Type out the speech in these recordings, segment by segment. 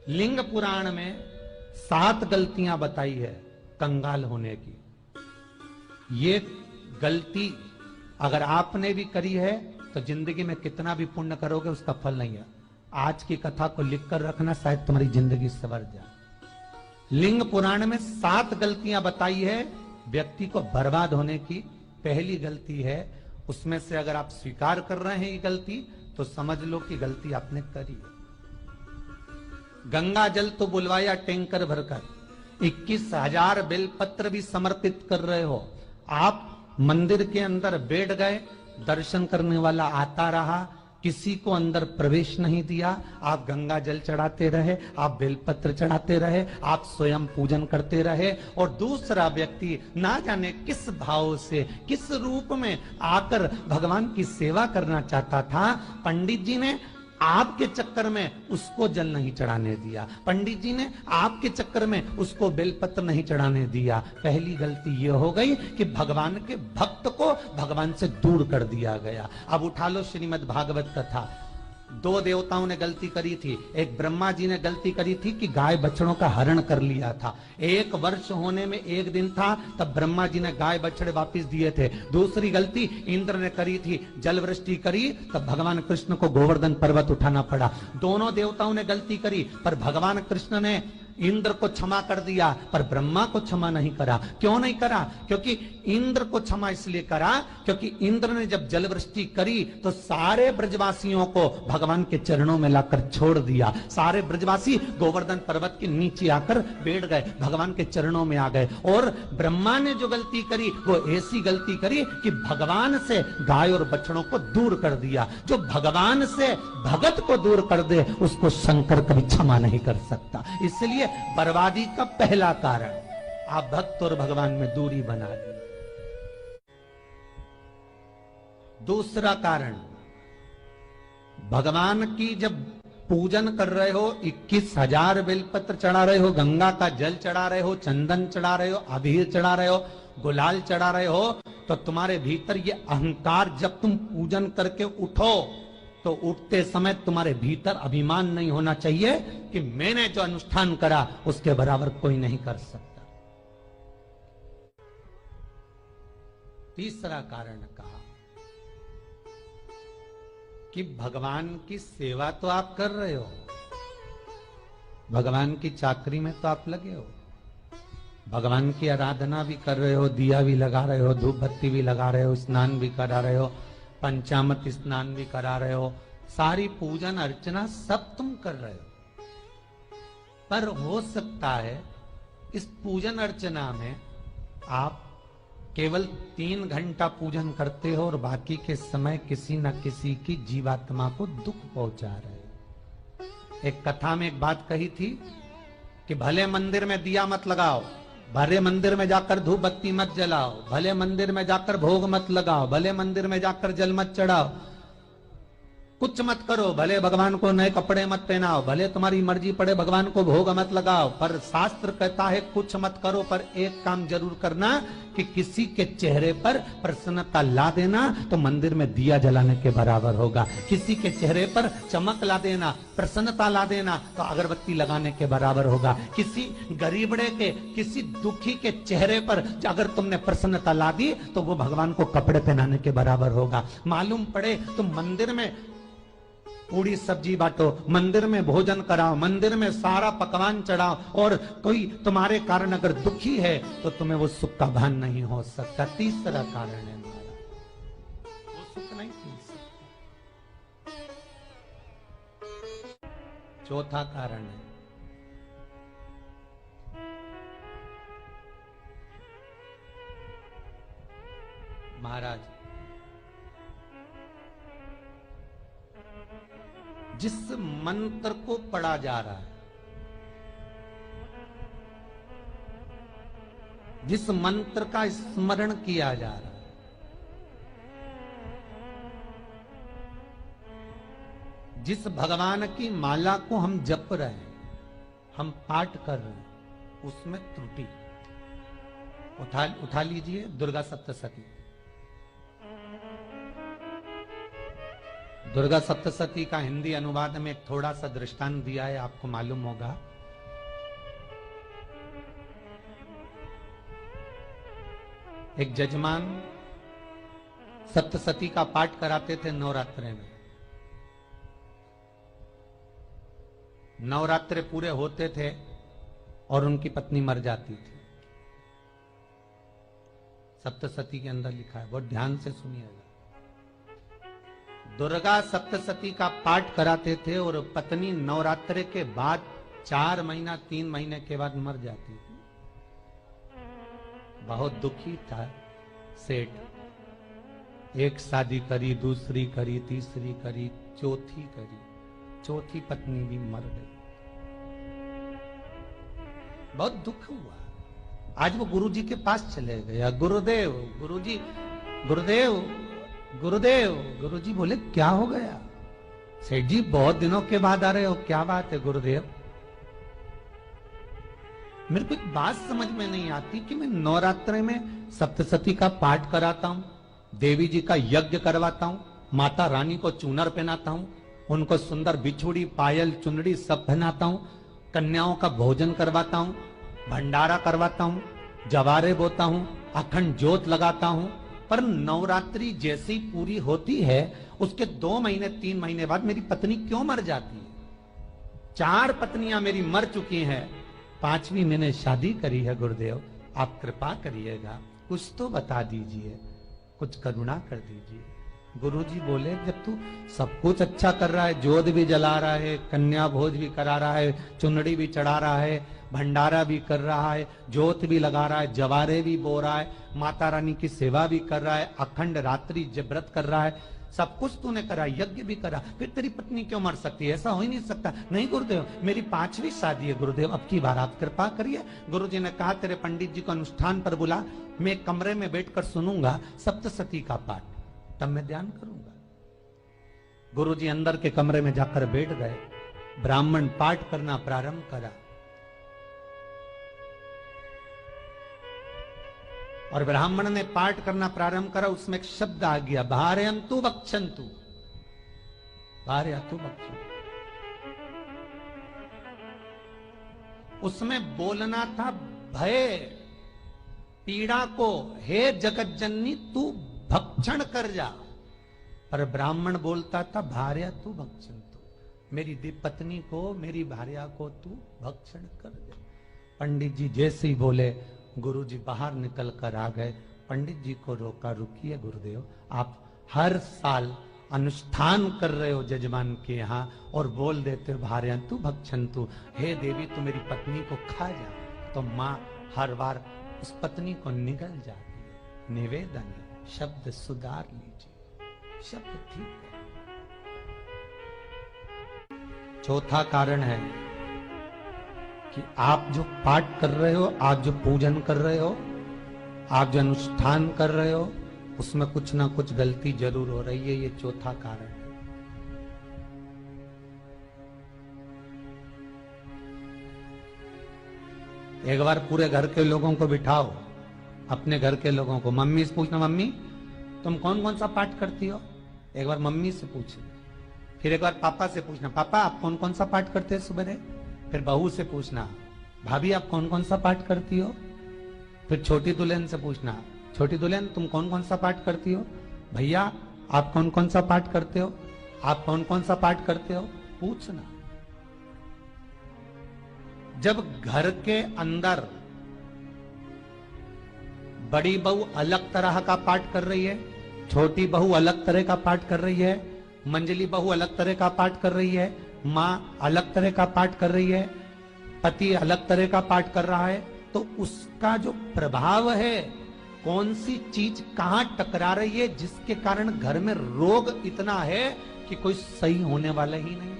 लिंग पुराण में 7 गलतियां बताई है कंगाल होने की। ये गलती अगर आपने भी करी है तो जिंदगी में कितना भी पुण्य करोगे उसका फल नहीं है। आज की कथा को लिखकर रखना, शायद तुम्हारी जिंदगी संवर जाए। लिंग पुराण में 7 गलतियां बताई है व्यक्ति को बर्बाद होने की। पहली गलती है, उसमें से अगर आप स्वीकार कर रहे हैं ये गलती तो समझ लो कि गलती आपने करी है। गंगा जल तो बुलवाया टैंकर भरकर, 21,000 बेलपत्र भी समर्पित कर रहे हो। आप मंदिर के अंदर बैठ गए, दर्शन करने वाला आता रहा, किसी को अंदर प्रवेश नहीं दिया। आप गंगा जल चढ़ाते रहे, आप बेलपत्र चढ़ाते रहे, आप स्वयं पूजन करते रहे, और दूसरा व्यक्ति ना जाने किस भाव से, किस रूप में आकर भगवान की सेवा करना चाहता था। पंडित जी ने आपके चक्कर में उसको जल नहीं चढ़ाने दिया, पंडित जी ने आपके चक्कर में उसको बेलपत्र नहीं चढ़ाने दिया। पहली गलती यह हो गई कि भगवान के भक्त को भगवान से दूर कर दिया गया। अब उठा लो श्रीमद् भागवत कथा। 2 देवताओं ने गलती करी थी। एक ब्रह्मा जी ने गलती करी थी कि गाय बछड़ों का हरण कर लिया था। 1 वर्ष होने में 1 दिन था तब ब्रह्मा जी ने गाय बछड़े वापस दिए थे। दूसरी गलती इंद्र ने करी थी, जल वृष्टि करी तब भगवान कृष्ण को गोवर्धन पर्वत उठाना पड़ा। दोनों देवताओं ने गलती करी, पर भगवान कृष्ण ने इंद्र को क्षमा कर दिया पर ब्रह्मा को क्षमा नहीं करा। क्यों नहीं करा? क्योंकि इंद्र को क्षमा इसलिए करा क्योंकि इंद्र ने जब जलवृष्टि करी तो सारे ब्रजवासियों को भगवान के चरणों में लाकर छोड़ दिया। सारे ब्रजवासी गोवर्धन पर्वत के नीचे आकर बैठ गए, भगवान के चरणों में आ गए। और ब्रह्मा ने जो गलती करी वो ऐसी गलती करी कि भगवान से गाय और बछड़ों को दूर कर दिया। जो भगवान से भगत को दूर कर दे उसको शंकर कभी क्षमा नहीं कर सकता। इसलिए बर्बादी का पहला कारण आप भक्त और भगवान में दूरी बना दी। दूसरा कारण, भगवान की जब पूजन कर रहे हो, 21,000 बेलपत्र चढ़ा रहे हो, गंगा का जल चढ़ा रहे हो, चंदन चढ़ा रहे हो, अबीर चढ़ा रहे हो, गुलाल चढ़ा रहे हो, तो तुम्हारे भीतर ये अहंकार, जब तुम पूजन करके उठो तो उठते समय तुम्हारे भीतर अभिमान नहीं होना चाहिए कि मैंने जो अनुष्ठान करा उसके बराबर कोई नहीं कर सकता। तीसरा कारण कहा कि भगवान की सेवा तो आप कर रहे हो, भगवान की चाकरी में तो आप लगे हो, भगवान की आराधना भी कर रहे हो, दिया भी लगा रहे हो, धूप बत्ती भी लगा रहे हो, स्नान भी करा रहे हो, पंचामृत स्नान भी करा रहे हो, सारी पूजन अर्चना सब तुम कर रहे हो। पर हो सकता है इस पूजन अर्चना में आप केवल 3 घंटा पूजन करते हो और बाकी के समय किसी न किसी की जीवात्मा को दुख पहुंचा रहे हो। एक कथा में एक बात कही थी कि भले मंदिर में दिया मत लगाओ, भले मंदिर में जाकर धूप बत्ती मत जलाओ, भले मंदिर में जाकर भोग मत लगाओ, भले मंदिर में जाकर जल मत चढ़ाओ, कुछ मत करो, भले भगवान को नए कपड़े मत पहनाओ, भले तुम्हारी मर्जी पड़े भगवान को भोग मत लगाओ, पर शास्त्र कहता है कुछ मत करो, पर एक काम जरूर करना कि किसी के चेहरे पर प्रसन्नता ला देना तो मंदिर में दिया जलाने के बराबर होगा। किसी के चेहरे पर चमक ला देना, प्रसन्नता ला देना तो अगरबत्ती लगाने के बराबर होगा। किसी गरीबड़े के, किसी दुखी के चेहरे पर अगर तुमने प्रसन्नता ला दी तो वो भगवान को कपड़े पहनाने के बराबर होगा। मालूम पड़े तुम मंदिर में पूरी सब्जी बांटो, मंदिर में भोजन कराओ, मंदिर में सारा पकवान चढ़ाओ, और कोई तुम्हारे कारण अगर दुखी है तो तुम्हें वो सुख का भान नहीं हो सकता। तीसरा कारण है हमारा, वो सुख नहीं पी सकता। चौथा कारण है महाराज, जिस मंत्र को पढ़ा जा रहा है, जिस मंत्र का स्मरण किया जा रहा है, जिस भगवान की माला को हम जप रहे हैं, हम पाठ कर रहे हैं, उसमें त्रुटि। उठा लीजिए दुर्गा सप्तशती। दुर्गा सप्तशती का हिंदी अनुवाद में एक थोड़ा सा दृष्टांत दिया है, आपको मालूम होगा। एक जजमान सप्तशती का पाठ कराते थे नवरात्रे में। नवरात्रे पूरे होते थे और उनकी पत्नी मर जाती थी। सप्तशती के अंदर लिखा है, बहुत ध्यान से सुनिएगा। दुर्गा सप्तशती का पाठ कराते थे और पत्नी नवरात्रे के बाद 4 महीना 3 महीने के बाद मर जाती थी। बहुत दुखी था सेठ। एक शादी करी, दूसरी करी, तीसरी करी, चौथी करी, चौथी पत्नी भी मर गई। बहुत दुख हुआ। आज वो गुरुजी के पास चले गया, गुरुदेव, गुरुजी, गुरुदेव, गुरुदेव। गुरुजी बोले क्या हो गया? सेठ जी बहुत दिनों के बाद आ रहे हो, क्या बात है गुरुदेव? मेरे को एक बात समझ में नहीं आती कि मैं नवरात्रे में सप्तशती का पाठ कराता हूं, देवी जी का यज्ञ करवाता हूं, माता रानी को चूनर पहनाता हूं, उनको सुंदर बिछुड़ी, पायल, चुनरी सब पहनाता हूं, कन्याओं का भोजन करवाता हूं, भंडारा करवाता हूं, जवारे बोता हूं, अखंड ज्योत लगाता हूं, पर नवरात्रि जैसी पूरी होती है उसके 2 महीने 3 महीने बाद मेरी पत्नी क्यों मर जाती है? 4 पत्नियां मेरी मर चुकी हैं, 5वीं मैंने शादी करी है। गुरुदेव आप कृपा करिएगा, कुछ तो बता दीजिए, कुछ करुणा कर दीजिए। गुरुजी बोले जब तू सब कुछ अच्छा कर रहा है, ज्योत भी जला रहा है, कन्या भोज भी करा रहा है, चुनरी भी चढ़ा रहा है, भंडारा भी कर रहा है, ज्योत भी लगा रहा है, जवारे भी बो रहा है, माता रानी की सेवा भी कर रहा है, अखंड रात्रि व्रत कर रहा है, सब कुछ तूने करा, यज्ञ भी करा, फिर तेरी पत्नी क्यों मर सकती है? ऐसा हो ही नहीं सकता। नहीं गुरुदेव मेरी 5वीं शादी है गुरुदेव, अब की बार आप कृपा करिए। गुरुजी ने कहा तेरे पंडित जी को अनुष्ठान पर बुला, मैं कमरे में बैठकर सुनूंगा सप्तशती का पाठ, तब मैं ध्यान करूंगा। गुरुजी अंदर के कमरे में जाकर बैठ गए, ब्राह्मण पाठ करना प्रारंभ करा और ब्राह्मण ने पाठ करना प्रारंभ करा। उसमें एक शब्द आ गया, भारयंतु बक्षन्तु, भारयंतु बक्षन्तु। उसमें बोलना था भय पीड़ा को, हे जगत जननी तू भक्षण कर जा, पर ब्राह्मण बोलता था भारयंतु बक्षन्तु, मेरी पत्नी को, मेरी भार्या को तू भक्षण कर दे। पंडित जी जैसे ही बोले गुरुजी बाहर निकल कर आ गए। पंडित जी को रोका, रुकिए गुरुदेव, आप हर साल अनुष्ठान कर रहे हो जजमान के यहाँ और बोल देते हो भारयंतु भक्षन्तु, हे देवी तू मेरी पत्नी को खा जा, तो माँ हर बार उस पत्नी को निगल जाती है। निवेदन है, शब्द सुधार लीजिए, शब्द ठीक है। चौथा कारण है कि आप जो पाठ कर रहे हो, आप जो पूजन कर रहे हो, आप जो अनुष्ठान कर रहे हो, उसमें कुछ ना कुछ गलती जरूर हो रही है। ये चौथा कारण है। एक बार पूरे घर के लोगों को बिठाओ, अपने घर के लोगों को, मम्मी से पूछना मम्मी तुम कौन कौन सा पाठ करती हो? एक बार मम्मी से पूछना, फिर एक बार पापा से पूछना, पापा आप कौन कौन सा पाठ करते हैं सुबह? फिर बहू से पूछना, भाभी आप कौन कौन सा पाठ करती हो? फिर छोटी दुल्हन से पूछना, छोटी दुल्हन तुम कौन कौन सा पाठ करती हो? भैया आप कौन कौन सा पाठ करते हो? आप कौन कौन सा पाठ करते हो? पूछना। जब घर के अंदर बड़ी बहू अलग तरह का पाठ कर रही है, छोटी बहू अलग तरह का पाठ कर रही है, मंजली बहू अलग तरह का पाठ कर रही है, माँ अलग तरह का पाठ कर रही है, पति अलग तरह का पाठ कर रहा है, तो उसका जो प्रभाव है, कौन सी चीज कहां टकरा रही है जिसके कारण घर में रोग इतना है कि कोई सही होने वाला ही नहीं है।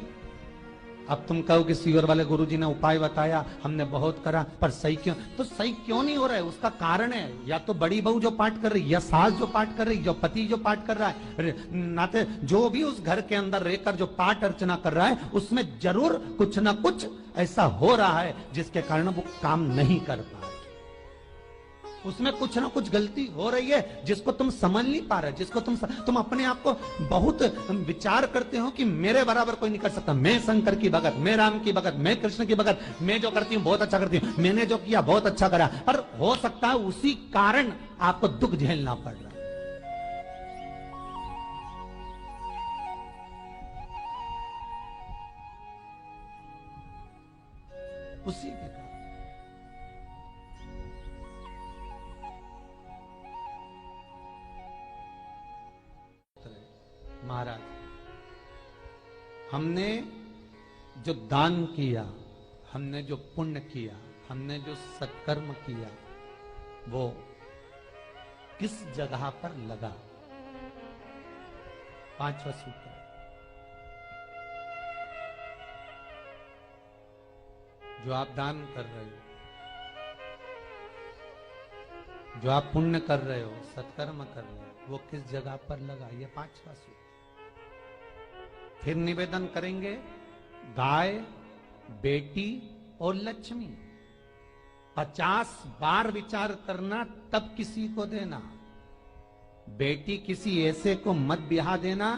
अब तुम कहो कि सीवर वाले गुरुजी ने उपाय बताया, हमने बहुत करा, पर सही क्यों? तो सही क्यों नहीं हो रहा है? उसका कारण है या तो बड़ी बहू जो पाठ कर रही, या सास जो पाठ कर रही, जो पति जो पाठ कर रहा है, नाते जो भी उस घर के अंदर रहकर जो पाठ अर्चना कर रहा है, उसमें जरूर कुछ ना कुछ ऐसा हो रहा है जिसके कारण वो काम नहीं कर पा रहे। उसमें कुछ ना कुछ गलती हो रही है जिसको तुम समझ नहीं पा रहे, जिसको तुम अपने आप को बहुत विचार करते हो कि मेरे बराबर कोई नहीं कर सकता, मैं शंकर की भगत, मैं राम की भगत, मैं कृष्ण की भगत, मैं जो करती हूँ बहुत अच्छा करती हूँ, मैंने जो किया बहुत अच्छा करा। पर हो सकता है उसी कारण आपको दुख झेलना पड़ रहा है। उसी के कारण महाराज, हमने जो दान किया, हमने जो पुण्य किया, हमने जो सत्कर्म किया, वो किस जगह पर लगा? पांचवा सूत्र, जो आप दान कर रहे हो, जो आप पुण्य कर रहे हो, सत्कर्म कर रहे हो, वो किस जगह पर लगा? ये पांचवा सूत्र। फिर निवेदन करेंगे, गाय, बेटी और लक्ष्मी 50 बार विचार करना, तब किसी को देना। बेटी किसी ऐसे को मत ब्याह देना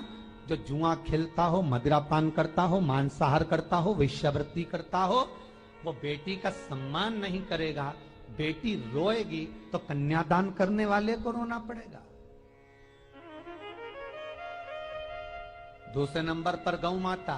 जो जुआ खेलता हो, मदिरापान करता हो, मांसाहार करता हो, वेश्यावृत्ति करता हो। वो बेटी का सम्मान नहीं करेगा, बेटी रोएगी तो कन्यादान करने वाले को रोना पड़ेगा। दूसरे नंबर पर गौ माता,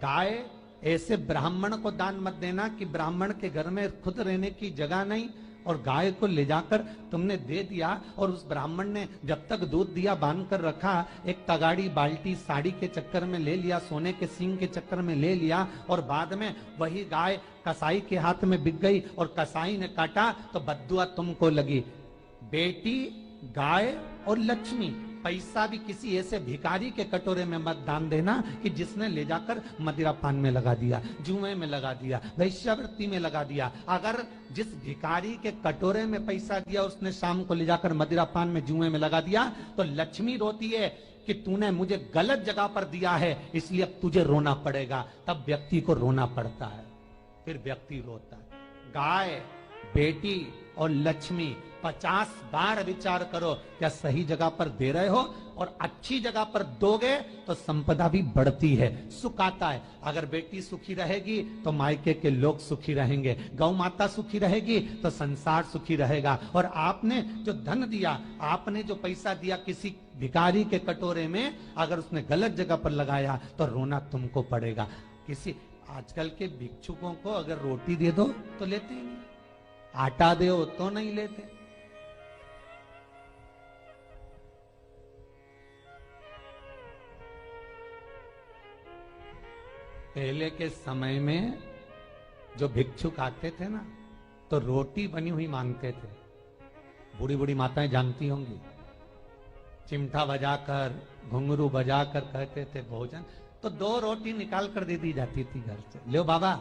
गाय ऐसे ब्राह्मण को दान मत देना कि ब्राह्मण के घर में खुद रहने की जगह नहीं और गाय को ले जाकर तुमने दे दिया और उस ब्राह्मण ने जब तक दूध दिया बांध कर रखा, एक तगाड़ी बाल्टी साड़ी के चक्कर में ले लिया, सोने के सींग के चक्कर में ले लिया और बाद में वही गाय कसाई के हाथ में बिक गई और कसाई ने काटा तो बद्दुआ तुमको लगी। बेटी, गाय और लक्ष्मी, पैसा भी किसी ऐसे भिखारी के कटोरे में मत दान देना कि जिसने ले जाकर मदिरापान में लगा दिया, जुए में लगा दिया, वेश्यावृत्ति में लगा दिया। अगर जिस भिखारी के कटोरे में पैसा दिया उसने शाम को ले जाकर मदिरापान में, जुए में लगा दिया, तो लक्ष्मी रोती है कि तूने मुझे गलत जगह पर दिया है, इसलिए अब तुझे रोना पड़ेगा। तब व्यक्ति को रोना पड़ता है, फिर व्यक्ति रोता है। गाय, बेटी और लक्ष्मी 50 बार विचार करो, क्या सही जगह पर दे रहे हो? और अच्छी जगह पर दोगे तो संपदा भी बढ़ती है, सुख आता है। अगर बेटी सुखी रहेगी तो मायके के लोग सुखी रहेंगे, गौ माता सुखी रहेगी तो संसार सुखी रहेगा। और आपने जो धन दिया, आपने जो पैसा दिया किसी भिखारी के कटोरे में, अगर उसने गलत जगह पर लगाया तो रोना तुमको पड़ेगा। किसी आजकल के भिक्षुकों को अगर रोटी दे दो तो लेते ही नहीं, आटा दो तो नहीं लेते। पहले के समय में जो भिक्षुक आते थे ना, तो रोटी बनी हुई मांगते थे। बूढ़ी बूढ़ी माताएं जानती होंगी, चिमटा बजाकर, घुंघरू बजाकर कहते थे भोजन, तो 2 रोटी निकाल कर दे दी जाती थी घर से। लो बाबा,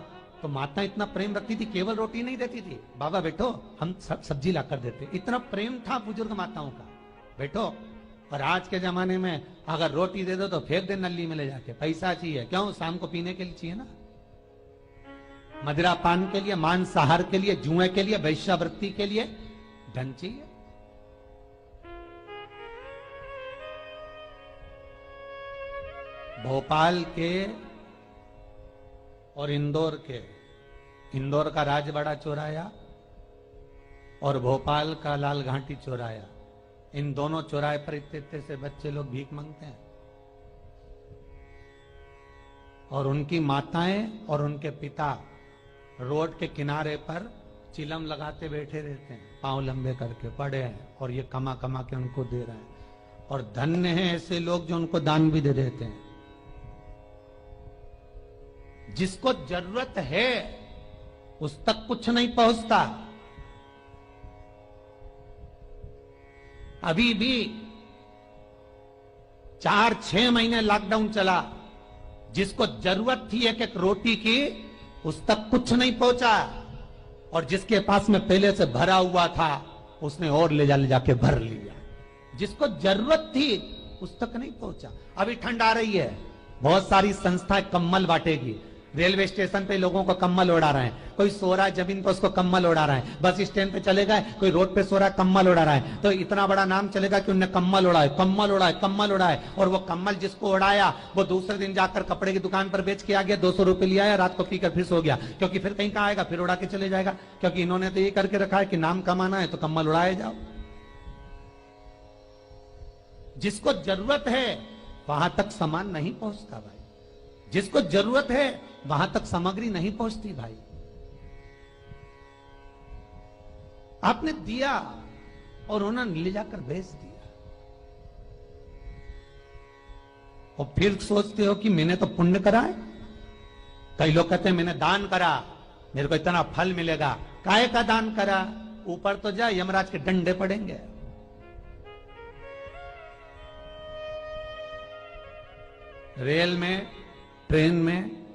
तो माता इतना प्रेम रखती थी, केवल रोटी नहीं देती थी, बाबा बैठो हम सब सब्जी ला कर देते। इतना प्रेम था बुजुर्ग माताओं का, बैठो। और आज के जमाने में अगर रोटी दे दो तो फेंक दे नली में ले जाके, पैसा चाहिए। क्यों? शाम को पीने के लिए चाहिए ना, मदिरा पान के लिए, मांसाहार के लिए, जुए के लिए, वैश्यावृत्ति के लिए धन चाहिए। भोपाल के और इंदौर के, इंदौर का राजवाड़ा चौराया और भोपाल का लाल घाटी चौराया, इन दोनों चौराहे पर इतने से बच्चे लोग भीख मांगते हैं और उनकी माताएं और उनके पिता रोड के किनारे पर चिलम लगाते बैठे रहते हैं, पांव लंबे करके पड़े हैं और ये कमा कमा के उनको दे रहे हैं। और धन्य हैं ऐसे लोग जो उनको दान भी दे देते हैं। जिसको जरूरत है उस तक कुछ नहीं पहुंचता। अभी भी 4-6 महीने लॉकडाउन चला, जिसको जरूरत थी एक रोटी की उस तक कुछ नहीं पहुंचा, और जिसके पास में पहले से भरा हुआ था उसने और ले जाके भर लिया। जिसको जरूरत थी उस तक नहीं पहुंचा। अभी ठंड आ रही है, बहुत सारी संस्थाएं कंबल बांटेगी, रेलवे स्टेशन पे लोगों को कम्बल उड़ा रहे हैं, कोई सो रहा है जमीन पर उसको कम्बल उड़ा रहा है, बस स्टैंड पे चले गए कोई रोड पे सो रहा है कम्बल उड़ा रहा है, तो इतना बड़ा नाम चलेगा कि उनने कम्बल उड़ाए, कम्बल उड़ाए, कम्बल उड़ाए। और वो कम्बल जिसको उड़ाया वो दूसरे दिन जाकर कपड़े की दुकान पर बेच के आ गया, 200 रुपए लिया, रात को पीकर फिर सो गया, क्योंकि फिर कहीं कहाँ आएगा, फिर उड़ा के चले जाएगा, क्योंकि इन्होंने तो ये करके रखा है कि नाम कमाना है तो कम्बल उड़ाए जाओ। जिसको जरूरत है वहां तक सामान नहीं पहुंचता भाई, जिसको जरूरत है वहां तक सामग्री नहीं पहुंचती भाई। आपने दिया और उन्होंने ले जाकर बेच दिया, और फिर सोचते हो कि मैंने तो पुण्य करा है। कई लोग कहते हैं मैंने दान करा, मेरे को इतना फल मिलेगा। काहे का दान करा? ऊपर तो जा, यमराज के डंडे पड़ेंगे। रेल में, ट्रेन में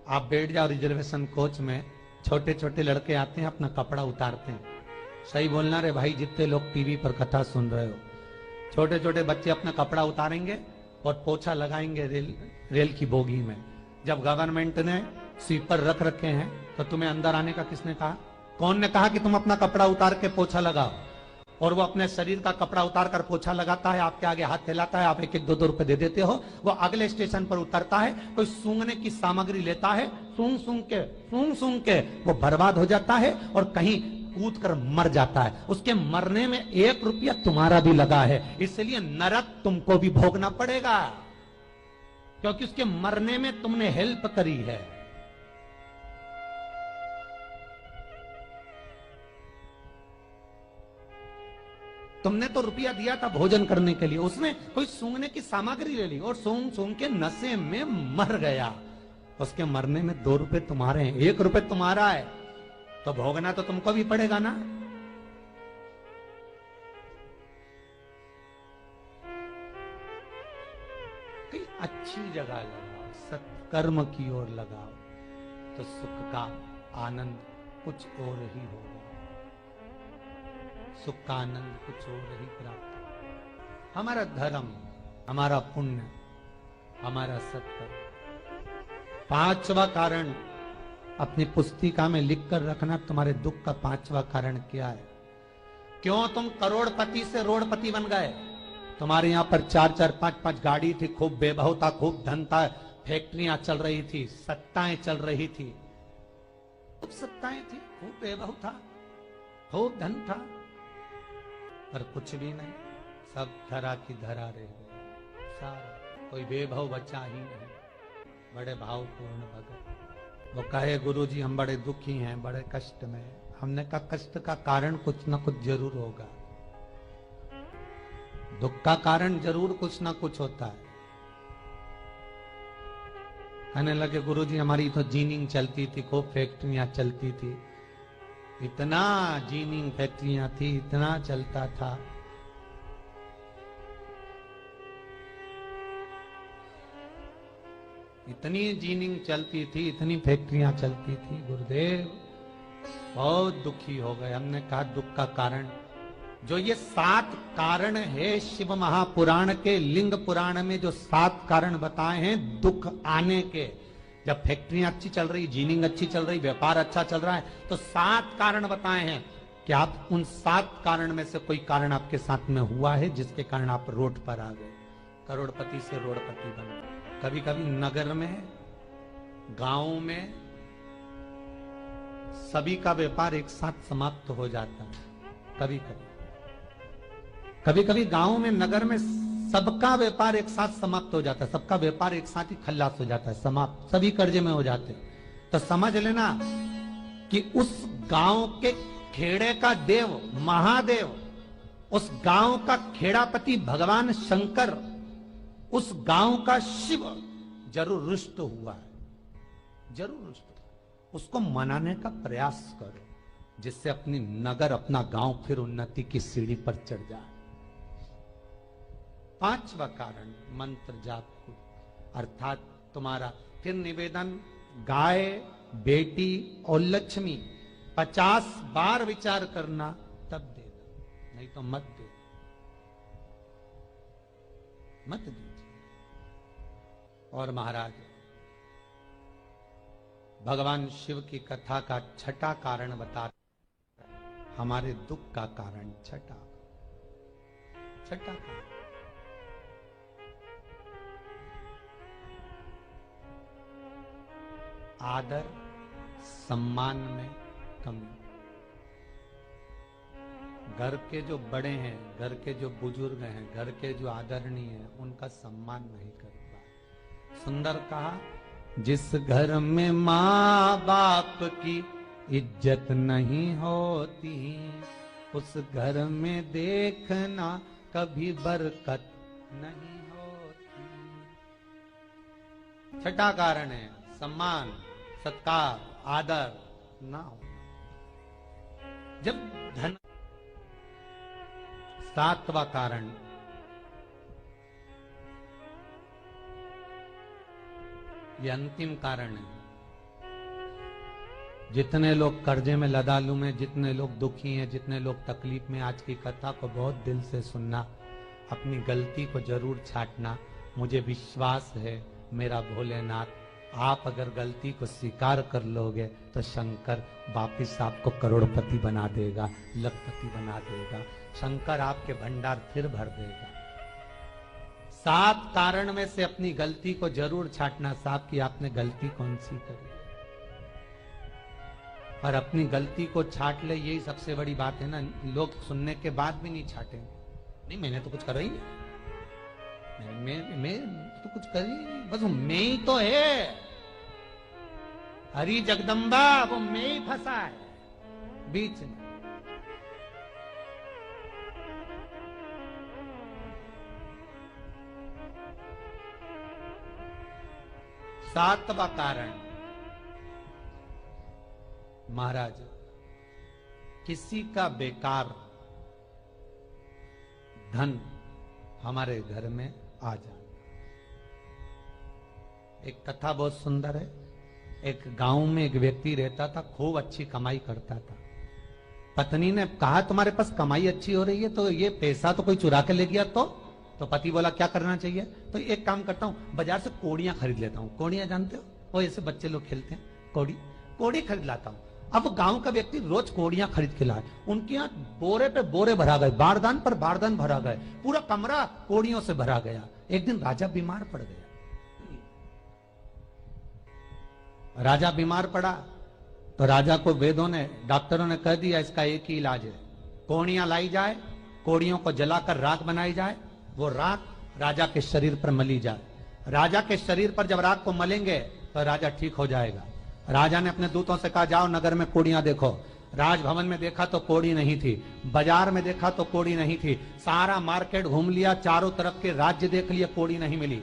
आप बैठ जाओ, रिजर्वेशन कोच में, छोटे छोटे लड़के आते हैं अपना कपड़ा उतारते हैं। सही बोलना रे भाई, जितने लोग टीवी पर कथा सुन रहे हो, छोटे छोटे बच्चे अपना कपड़ा उतारेंगे और पोछा लगाएंगे रेल की बोगी में। जब गवर्नमेंट ने स्वीपर रख रखे हैं तो तुम्हें अंदर आने का किसने कहा? कौन ने कहा कि तुम अपना कपड़ा उतार के पोछा लगाओ? और वो अपने शरीर का कपड़ा उतार कर पोछा लगाता है, आपके आगे हाथ फैलाता है, आप एक एक 2-2 रुपए दे देते हो। वो अगले स्टेशन पर उतरता है, कोई सूंघने की सामग्री लेता है, सूंघ सूंघ के वो बर्बाद हो जाता है और कहीं कूद कर मर जाता है। उसके मरने में 1 रुपया तुम्हारा भी लगा है, इसलिए नरक तुमको भी भोगना पड़ेगा, क्योंकि उसके मरने में तुमने हेल्प करी है। तुमने तो रुपया दिया था भोजन करने के लिए, उसने कोई सूंघने की सामग्री ले ली और सूंघ सूंघ के नशे में मर गया। उसके मरने में 2 रुपए तुम्हारे हैं, 1 रुपए तुम्हारा है, तो भोगना तो तुमको भी पड़ेगा ना। कहीं अच्छी जगह लगाओ, सत्कर्म की ओर लगाओ, तो सुख का आनंद कुछ और ही होगा, सुख का आनंद कुछ और ही प्राप्त। हमारा धर्म, हमारा पुण्य, हमारा सत्कर्म। 5वां कारण अपनी पुस्तिका में लिख कर रखना, तुम्हारे दुख का 5वां कारण क्या है? क्यों तुम करोड़पति से रोड़पति बन गए? तुम्हारे यहां पर 4-4, 5-5 गाड़ी थी, खूब बेबहू था, खूब धन था, फैक्ट्रियां चल रही थी, सत्ताएं चल रही थी, खूब सत्ताएं थी, खूब बेबहू था, खूब धन था, पर कुछ भी नहीं, सब धरा की धरा रह गए सारा, कोई बेभाव बचा ही नहीं। बड़े भावपूर्ण भगत वो कहे, गुरुजी हम बड़े दुखी हैं, बड़े कष्ट में। हमने कहा कष्ट का कारण कुछ ना कुछ जरूर होगा, दुख का कारण जरूर कुछ ना कुछ होता है। कहने लगे गुरुजी हमारी तो जीनिंग चलती थी, खूब फैक्ट्रियां चलती थी, इतना जीनिंग फैक्ट्रियां थी, इतना चलता था, इतनी जीनिंग चलती थी, इतनी फैक्ट्रियां चलती थी, गुरुदेव बहुत दुखी हो गए। हमने कहा दुख का कारण, जो ये 7 कारण है शिव महापुराण के लिंग पुराण में, जो 7 कारण बताए हैं दुख आने के, जब फैक्ट्रियां अच्छी चल रही, जीनिंग अच्छी चल रही, व्यापार अच्छा चल रहा है, तो 7 कारण बताए हैं कि आप उन 7 कारण में से कोई कारण आपके साथ में हुआ है जिसके कारण आप रोड पर आ गए, करोड़पति से रोड़पति बन गए। कभी कभी नगर में, गांव में सभी का व्यापार एक साथ समाप्त हो जाता है। कभी कभी गांव में, नगर में सबका व्यापार एक साथ समाप्त हो जाता है, सबका व्यापार एक साथ ही खल्लास हो जाता है, समाप्त, सभी कर्जे में हो जाते हैं। तो समझ लेना कि उस गांव के खेड़े का देव महादेव, उस गांव का खेड़ापति भगवान शंकर, उस गांव का शिव जरूर रुष्ट हुआ है, जरूर रुष्ट हुआ। उसको मनाने का प्रयास करो, जिससे अपनी नगर, अपना गांव फिर उन्नति की सीढ़ी पर चढ़ जाए। 5वां कारण मंत्र जाप, अर्थात तुम्हारा फिर निवेदन, गाय, बेटी और लक्ष्मी 50 बार विचार करना, तब देना, नहीं तो मत दे, मत दीजिए। और महाराज भगवान शिव की कथा का छठा कारण बता, हमारे दुख का कारण छठा कारण। आदर सम्मान में कमी। घर के जो बड़े हैं, घर के जो बुजुर्ग हैं, घर के जो आदरणीय हैं, उनका सम्मान नहीं कर पा। सुंदर कहा, जिस घर में माँ बाप की इज्जत नहीं होती, उस घर में देखना कभी बरकत नहीं होती। छठा कारण है सम्मान, सत्कार, आदर ना हो। जब धन। सातवां कारण, ये अंतिम कारण है। जितने लोग कर्जे में, लदालू में, जितने लोग दुखी हैं, जितने लोग तकलीफ में, आज की कथा को बहुत दिल से सुनना, अपनी गलती को जरूर छांटना। मुझे विश्वास है मेरा भोलेनाथ, आप अगर गलती को स्वीकार कर लोगे तो शंकर वापिस आपको करोड़पति बना देगा, लखपति बना देगा। शंकर आपके भंडार फिर भर देगा। 7 कारण में से अपनी गलती को जरूर छांटना साहब कि आपने गलती कौन सी करी, और अपनी गलती को छांट ले, यही सबसे बड़ी बात है ना। लोग सुनने के बाद भी नहीं छाटेंगे, नहीं मैंने तो कुछ करा ही नहीं, मैं तो कुछ कर ही नहीं, बस मैं ही तो है। हरी जगदम्बा वो मैं ही फंसा है बीच में। सातवां कारण, महाराज किसी का बेकार धन हमारे घर में आ जाए। एक कथा बहुत सुंदर है। एक गांव में एक व्यक्ति रहता था, खूब अच्छी कमाई करता था। पत्नी ने कहा तुम्हारे पास कमाई अच्छी हो रही है तो ये पैसा तो कोई चुरा के ले गया तो पति बोला क्या करना चाहिए, तो एक काम करता हूं, बाजार से कोड़ियां खरीद लेता हूं। कोड़ियां जानते हो, वो ऐसे बच्चे लोग खेलते हैं, कोड़ी खरीद लाता हूं। अब गांव का व्यक्ति रोज कोड़ियां खरीद के लाए, उनके यहाँ बोरे पे बोरे भरा गए, बारदान पर बारदान भरा गए, पूरा कमरा कोड़ियों से भरा गया। एक दिन राजा बीमार पड़ गया। राजा बीमार पड़ा तो राजा को वेदों ने, डॉक्टरों ने कह दिया इसका एक ही इलाज है, कोड़ियां लाई जाए, कोड़ियों को जलाकर राख बनाई जाए, वो राख राजा के शरीर पर मली जाए। राजा के शरीर पर जब राख को मलेंगे तो राजा ठीक हो जाएगा। राजा ने अपने दूतों से कहा जाओ नगर में कोड़ियां देखो। राजभवन में देखा तो कोड़ी नहीं थी, बाजार में देखा तो कोड़ी नहीं थी, सारा मार्केट घूम लिया, चारों तरफ के राज्य देख लिया, कोड़ी नहीं मिली।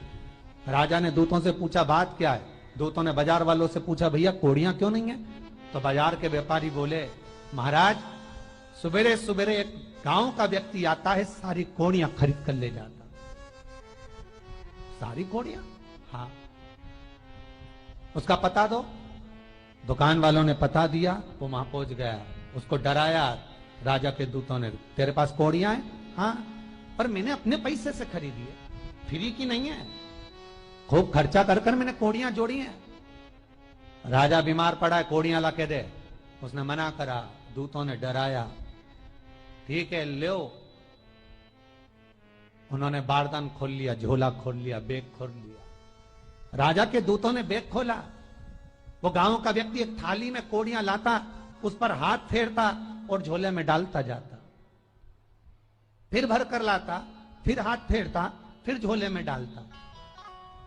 राजा ने दूतों से पूछा बात क्या है। दूतों ने बाजार वालों से पूछा भैया कोड़ियां क्यों नहीं है। तो बाजार के व्यापारी बोले महाराज सुबेरे सुबेरे एक गांव का व्यक्ति आता है, सारी कोड़ियां खरीद कर ले जाता। सारी कोड़ियां, हाँ उसका पता दो। दुकान वालों ने पता दिया, वो वहां पहुंच गया, उसको डराया। राजा के दूतों ने तेरे पास कोड़ियां हैं, हाँ पर मैंने अपने पैसे से खरीदी है, फ्री की नहीं है, खूब खर्चा कर कर मैंने कोड़ियां जोड़ी हैं। राजा बीमार पड़ा है, कोड़ियां ला के दे। उसने मना करा, दूतों ने डराया, ठीक है लो। उन्होंने बारदान खोल लिया, झोला खोल लिया, बैग खोल लिया। राजा के दूतों ने बैग खोला, वो गांव का व्यक्ति एक थाली में कोड़ियां लाता, उस पर हाथ फेरता और झोले में डालता जाता, फिर भर कर लाता, फिर हाथ फेरता, फिर झोले में डालता।